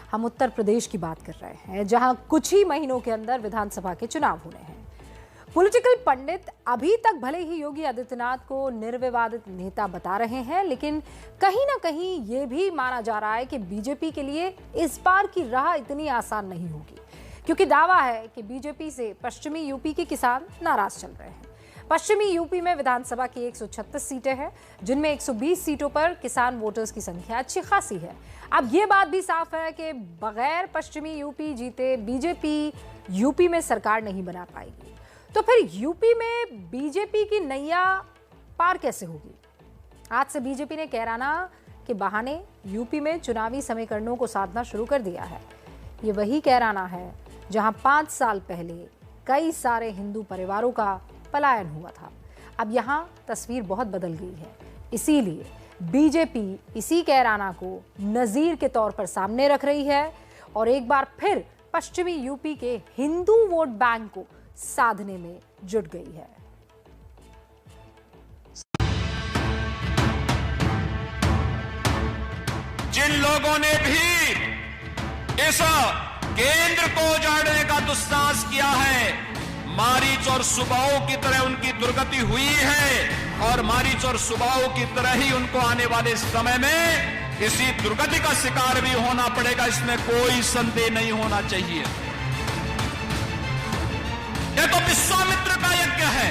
हम उत्तर प्रदेश की बात कर रहे हैं, जहां कुछ ही महीनों के अंदर विधानसभा के चुनाव होने हैं। पॉलिटिकल पंडित अभी तक भले ही योगी आदित्यनाथ को निर्विवादित नेता बता रहे हैं, लेकिन कहीं ना कहीं ये भी माना जा रहा है कि बीजेपी के लिए इस बार की राह इतनी आसान नहीं होगी, क्योंकि दावा है कि बीजेपी से पश्चिमी यूपी के किसान नाराज चल रहे हैं। पश्चिमी यूपी में विधानसभा की 136 सीटें हैं, जिनमें 120 सीटों पर किसान वोटर्स की संख्या अच्छी खासी है। अब ये बात भी साफ है कि बगैर पश्चिमी यूपी जीते बीजेपी यूपी में सरकार नहीं बना पाएगी। तो फिर यूपी में बीजेपी की नैया पार कैसे होगी? आज से बीजेपी ने कैराना के बहाने यूपी में चुनावी समीकरणों को साधना शुरू कर दिया है। ये वही कैराना है जहां 5 साल पहले कई सारे हिंदू परिवारों का पलायन हुआ था। अब यहां तस्वीर बहुत बदल गई है, इसीलिए बीजेपी इसी कैराना को नजीर के तौर पर सामने रख रही है और एक बार फिर पश्चिमी यूपी के हिंदू वोट बैंक को साधने में जुट गई है। जिन लोगों ने भी इस केंद्र को उजाड़ने का दुस्साहस किया है, मारीच और सुबाहों की तरह उनकी दुर्गति हुई है और मारीच और सुबाहों की तरह ही उनको आने वाले समय में इसी दुर्गति का शिकार भी होना पड़ेगा, इसमें कोई संदेह नहीं होना चाहिए। यह तो विश्वामित्र का यज्ञ है।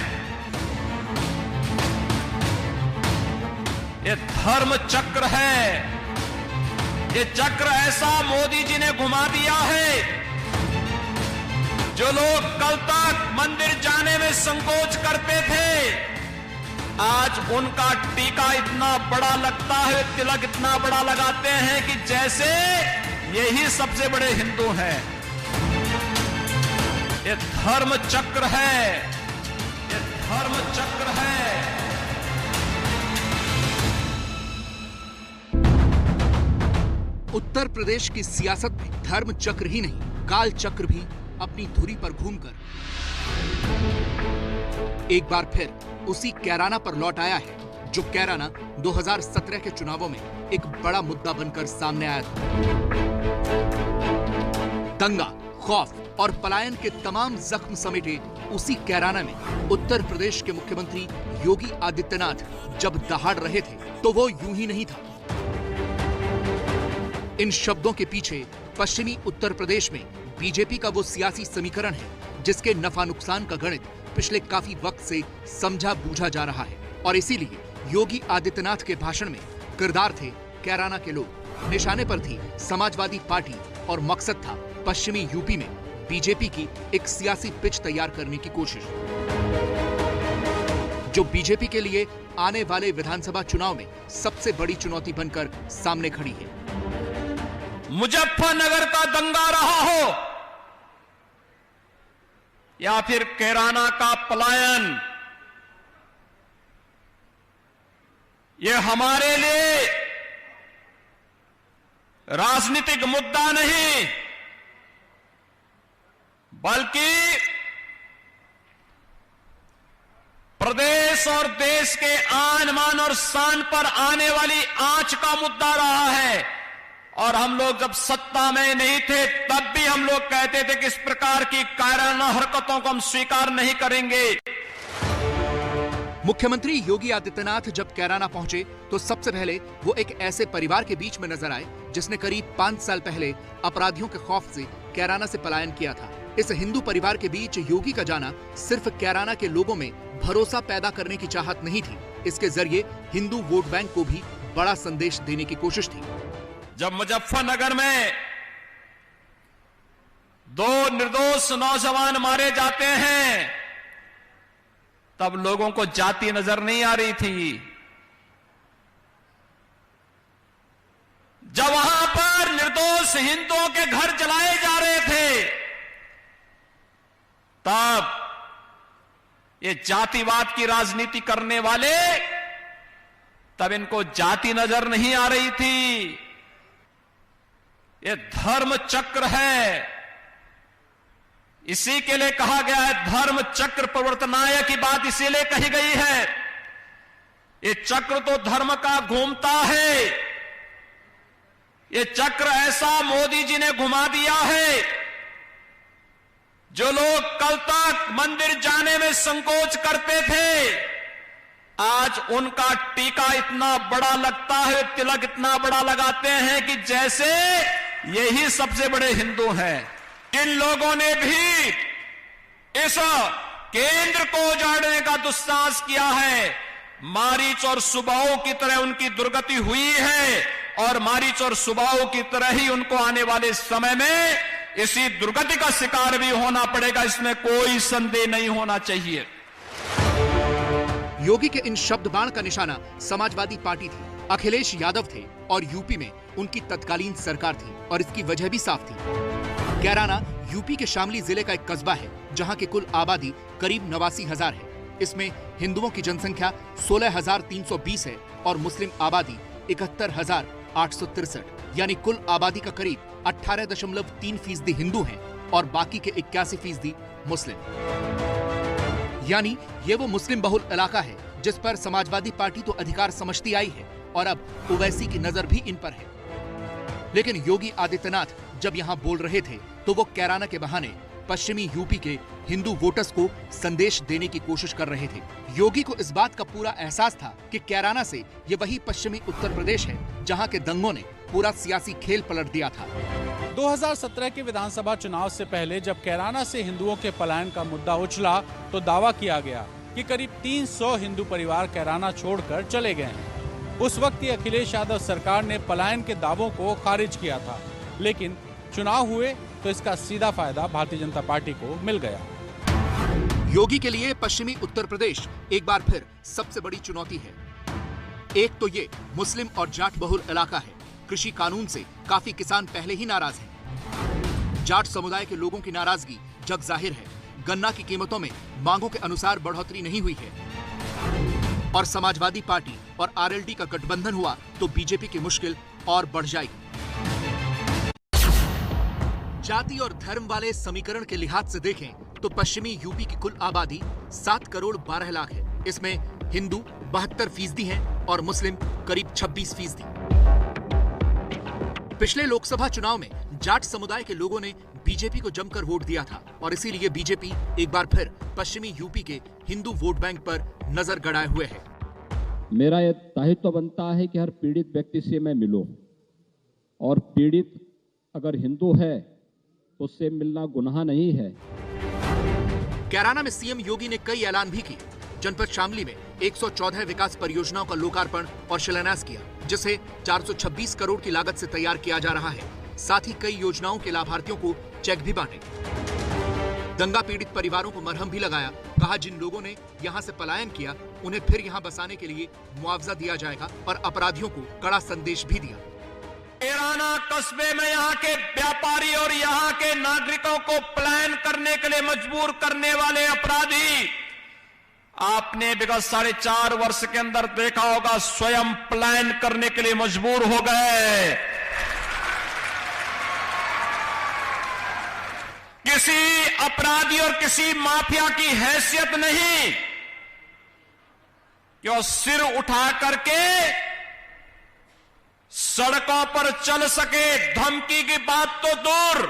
यह धर्म चक्र है। यह चक्र ऐसा मोदी जी ने घुमा दिया है, जो लोग कल तक मंदिर जाने में संकोच करते थे, आज उनका टीका इतना बड़ा लगता है, तिलक इतना बड़ा लगाते हैं कि जैसे यही सबसे बड़े हिंदू हैं। ये धर्म चक्र है। ये धर्म चक्र है। उत्तर प्रदेश की सियासत में धर्म चक्र ही नहीं, काल चक्र भी अपनी धुरी पर घूमकर एक बार फिर उसी कैराना पर लौट आया है, जो कैराना 2017 के चुनावों में एक बड़ा मुद्दा बनकर सामने आया था। दंगा, खौफ और पलायन के तमाम जख्म समेटे उसी कैराना में उत्तर प्रदेश के मुख्यमंत्री योगी आदित्यनाथ जब दहाड़ रहे थे, तो वो यूं ही नहीं था। इन शब्दों के पीछे पश्चिमी उत्तर प्रदेश में बीजेपी का वो सियासी समीकरण है, जिसके नफा नुकसान का गणित पिछले काफी वक्त से समझा बूझा जा रहा है। और इसीलिए योगी आदित्यनाथ के भाषण में किरदार थे कैराना के लोग, निशाने पर थी समाजवादी पार्टी और मकसद था पश्चिमी यूपी में बीजेपी की एक सियासी पिच तैयार करने की कोशिश, जो बीजेपी के लिए आने वाले विधानसभा चुनाव में सबसे बड़ी चुनौती बनकर सामने खड़ी है। मुजफ्फरनगर का दंगा रहा हो या फिर कैराना का पलायन, यह हमारे लिए राजनीतिक मुद्दा नहीं, बल्कि प्रदेश और देश के आन मान और शान पर आने वाली आंच का मुद्दा रहा है। और हम लोग जब सत्ता में नहीं थे, तब भी हम लोग कहते थे कि इस प्रकार की कायराना हरकतों को हम स्वीकार नहीं करेंगे। मुख्यमंत्री योगी आदित्यनाथ जब कैराना पहुंचे, तो सबसे पहले वो एक ऐसे परिवार के बीच में नजर आए, जिसने करीब 5 साल पहले अपराधियों के खौफ से कैराना से पलायन किया था। इस हिंदू परिवार के बीच योगी का जाना सिर्फ कैराना के लोगों में भरोसा पैदा करने की चाहत नहीं थी, इसके जरिए हिंदू वोट बैंक को भी बड़ा संदेश देने की कोशिश थी। जब मुजफ्फरनगर में 2 निर्दोष नौजवान मारे जाते हैं, तब लोगों को जाति नजर नहीं आ रही थी। जब वहां पर निर्दोष हिंदुओं के घर जलाए जा रहे थे, तब ये जातिवाद की राजनीति करने वाले, तब इनको जाति नजर नहीं आ रही थी। ये धर्म चक्र है। इसी के लिए कहा गया है धर्म चक्र प्रवर्तनाय की बात इसीलिए कही गई है। ये चक्र तो धर्म का घूमता है। ये चक्र ऐसा मोदी जी ने घुमा दिया है, जो लोग कल तक मंदिर जाने में संकोच करते थे, आज उनका टीका इतना बड़ा लगता है, तिलक इतना बड़ा लगाते हैं कि जैसे यही सबसे बड़े हिंदू हैं। जिन लोगों ने भी इस केंद्र को उजाड़ने का दुस्साहस किया है, मारीच और सुबाहों की तरह उनकी दुर्गति हुई है, और मारीच और सुबाहों की तरह ही उनको आने वाले समय में इसी दुर्गति का शिकार भी होना पड़ेगा, इसमें कोई संदेह नहीं होना चाहिए। योगी के इन शब्द बाण का निशाना समाजवादी पार्टी थी, अखिलेश यादव थे और यूपी में उनकी तत्कालीन सरकार थी, और इसकी वजह भी साफ थी। कैराना यूपी के शामली जिले का एक कस्बा है, जहां की कुल आबादी करीब 89,000 है। इसमें हिंदुओं की जनसंख्या 16,320 है और मुस्लिम आबादी 71,863, यानी कुल आबादी का करीब 18.3% हिंदू हैं और बाकी के 81% मुस्लिम। यानी ये वो मुस्लिम बहुल इलाका है जिस पर समाजवादी पार्टी तो अधिकार समझती आई है, और अब ओवैसी की नजर भी इन पर है। लेकिन योगी आदित्यनाथ जब यहाँ बोल रहे थे तो वो कैराना के बहाने पश्चिमी यूपी के हिंदू वोटर्स को संदेश देने की कोशिश कर रहे थे। योगी को इस बात का पूरा एहसास था कि कैराना से ये वही पश्चिमी उत्तर प्रदेश है जहाँ के दंगों ने पूरा सियासी खेल पलट दिया था। 2017 के विधानसभा चुनाव से पहले जब कैराना से हिंदुओं के पलायन का मुद्दा उछला तो दावा किया गया कि करीब 300 हिंदू परिवार कैराना छोड़कर चले गए हैं। उस वक्त ही अखिलेश यादव सरकार ने पलायन के दावों को खारिज किया था, लेकिन चुनाव हुए तो इसका सीधा फायदा भारतीय जनता पार्टी को मिल गया। योगी के लिए पश्चिमी उत्तर प्रदेश एक बार फिर सबसे बड़ी चुनौती है। एक तो ये मुस्लिम और जाट बहुल इलाका है। कृषि कानून से काफी किसान पहले ही नाराज हैं। जाट समुदाय के लोगों की नाराजगी जग जाहिर है। गन्ना की कीमतों में मांगों के अनुसार बढ़ोतरी नहीं हुई है, और समाजवादी पार्टी और आरएलडी का गठबंधन हुआ तो बीजेपी की मुश्किल और बढ़ जाएगी। जाति और धर्म वाले समीकरण के लिहाज से देखें तो पश्चिमी यूपी की कुल आबादी 7 करोड़ 12 लाख है। इसमें हिंदू 72% हैं और मुस्लिम करीब 26%। पिछले लोकसभा चुनाव में जाट समुदाय के लोगों ने बीजेपी को जमकर वोट दिया था, और इसीलिए बीजेपी एक बार फिर पश्चिमी यूपी के हिंदू वोट बैंक पर नजर गड़ाए हुए है। मेरा यह दायित्व बनता है कि हर पीड़ित व्यक्ति से मैं मिलूं, और पीड़ित अगर हिंदू है तो उससे मिलना गुनाह नहीं है। कैराना में सीएम योगी ने कई ऐलान भी किए। जनपद शामली में 114 विकास परियोजनाओं का लोकार्पण और शिलान्यास किया, जिसे 426 करोड़ की लागत से तैयार किया जा रहा है। साथ ही कई योजनाओं के लाभार्थियों को चेक भी बांटे। दंगा पीड़ित परिवारों को मरहम भी लगाया। कहा जिन लोगों ने यहां से पलायन किया उन्हें फिर यहां बसाने के लिए मुआवजा दिया जाएगा, और अपराधियों को कड़ा संदेश भी दिया। कैराना कस्बे में यहाँ के व्यापारी और यहाँ के नागरिकों को पलायन करने के लिए मजबूर करने वाले अपराधी आपने विगत 4.5 वर्ष के अंदर देखा होगा, स्वयं पलायन करने के लिए मजबूर हो गए। किसी अपराधी और किसी माफिया की हैसियत नहीं कि वो सिर उठा करके सड़कों पर चल सके। धमकी की बात तो दूर,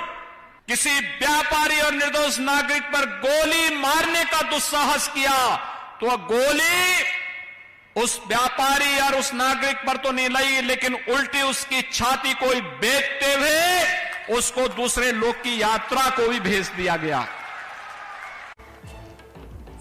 किसी व्यापारी और निर्दोष नागरिक पर गोली मारने का दुस्साहस किया तो वह गोली उस व्यापारी और उस नागरिक पर तो नहीं लगी, लेकिन उल्टी उसकी छाती को बेचते हुए उसको दूसरे लोग की यात्रा को भी भेज दिया गया।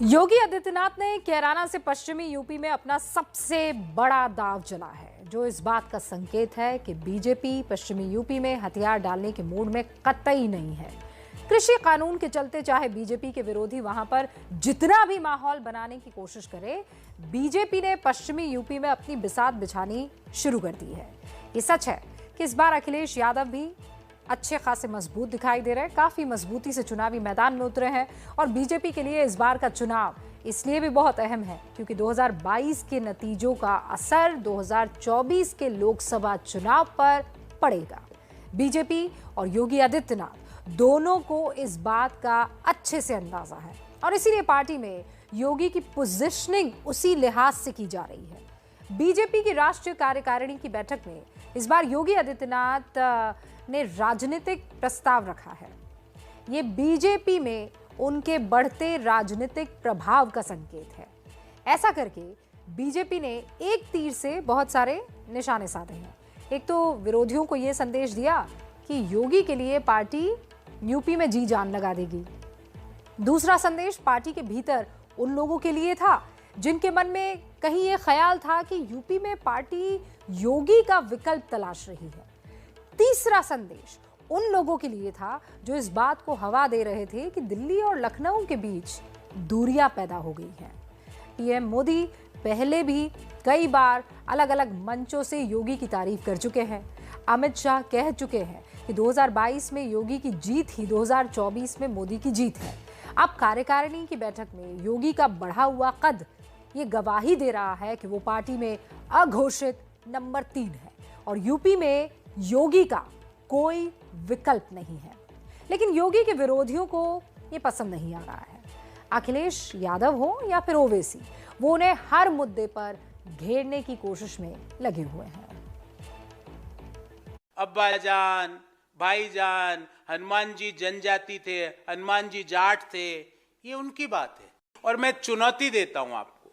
योगी आदित्यनाथ ने कैराना से पश्चिमी यूपी में अपना सबसे बड़ा दांव चला है, जो इस बात का संकेत है कि बीजेपी पश्चिमी यूपी में हथियार डालने के मूड में कतई नहीं है। कृषि कानून के चलते चाहे बीजेपी के विरोधी वहां पर जितना भी माहौल बनाने की कोशिश करे, बीजेपी ने पश्चिमी यूपी में अपनी बिसात बिछानी शुरू कर दी है। ये सच है कि इस बार अखिलेश यादव भी अच्छे खासे मजबूत दिखाई दे रहे हैं, काफी मजबूती से चुनावी मैदान में उतरे हैं, और बीजेपी के लिए इस बार का चुनाव इसलिए भी बहुत अहम है क्योंकि 2022 के नतीजों का असर 2024 के लोकसभा चुनाव पर पड़ेगा। बीजेपी और योगी आदित्यनाथ दोनों को इस बात का अच्छे से अंदाजा है, और इसीलिए पार्टी में योगी की पोजीशनिंग उसी लिहाज से की जा रही है। बीजेपी की राष्ट्रीय कार्यकारिणी की बैठक में इस बार योगी आदित्यनाथ ने राजनीतिक प्रस्ताव रखा है। ये बीजेपी में उनके बढ़ते राजनीतिक प्रभाव का संकेत है। ऐसा करके बीजेपी ने एक तीर से बहुत सारे निशाने साधे हैं। एक तो विरोधियों को यह संदेश दिया कि योगी के लिए पार्टी यूपी में जी जान लगा देगी। दूसरा संदेश पार्टी के भीतर उन लोगों के लिए था जिनके मन में कहीं ये ख्याल था कि यूपी में पार्टी योगी का विकल्प तलाश रही है। तीसरा संदेश उन लोगों के लिए था जो इस बात को हवा दे रहे थे कि दिल्ली और लखनऊ के बीच दूरियां पैदा हो गई हैं। पीएम मोदी पहले भी कई बार अलग अलग मंचों से योगी की तारीफ कर चुके हैं। अमित शाह कह चुके हैं कि 2022 में योगी की जीत ही 2024 में मोदी की जीत है। अब कार्यकारिणी की बैठक में योगी का बढ़ा हुआ कद ये गवाही दे रहा है कि वो पार्टी में अघोषित नंबर 3 है और यूपी में योगी का कोई विकल्प नहीं है। लेकिन योगी के विरोधियों को ये पसंद नहीं आ रहा है। अखिलेश यादव हो या फिर ओवैसी, वो उन्हें हर मुद्दे पर घेरने की कोशिश में लगे हुए हैं। अब्बाजान, भाईजान, हनुमान जी जनजाति थे, हनुमान जी जाट थे, ये उनकी बात है। और मैं चुनौती देता हूं आपको,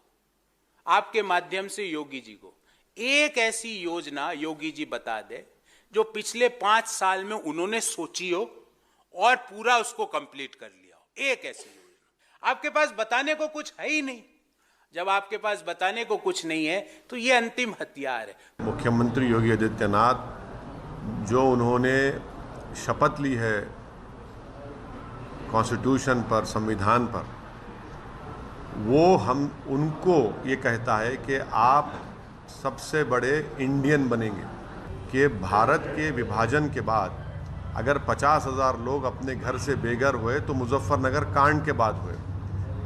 आपके माध्यम से योगी जी को, एक ऐसी योजना योगी जी बता दे जो पिछले 5 साल में उन्होंने सोची हो और पूरा उसको कंप्लीट कर लिया हो। एक ऐसी योजना आपके पास बताने को कुछ है ही नहीं। जब आपके पास बताने को कुछ नहीं है तो ये अंतिम हथियार है। मुख्यमंत्री योगी आदित्यनाथ जो उन्होंने शपथ ली है कॉन्स्टिट्यूशन पर, संविधान पर, वो हम उनको ये कहता है कि आप सबसे बड़े इंडियन बनेंगे। कि भारत के विभाजन के बाद अगर 50,000 लोग अपने घर से बेघर हुए तो मुजफ्फरनगर कांड के बाद हुए,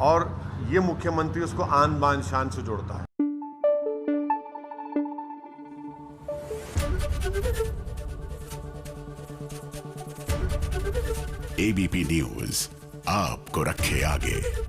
और ये मुख्यमंत्री उसको आन बान शान से जोड़ता है। एबीपी न्यूज आपको रखे आगे।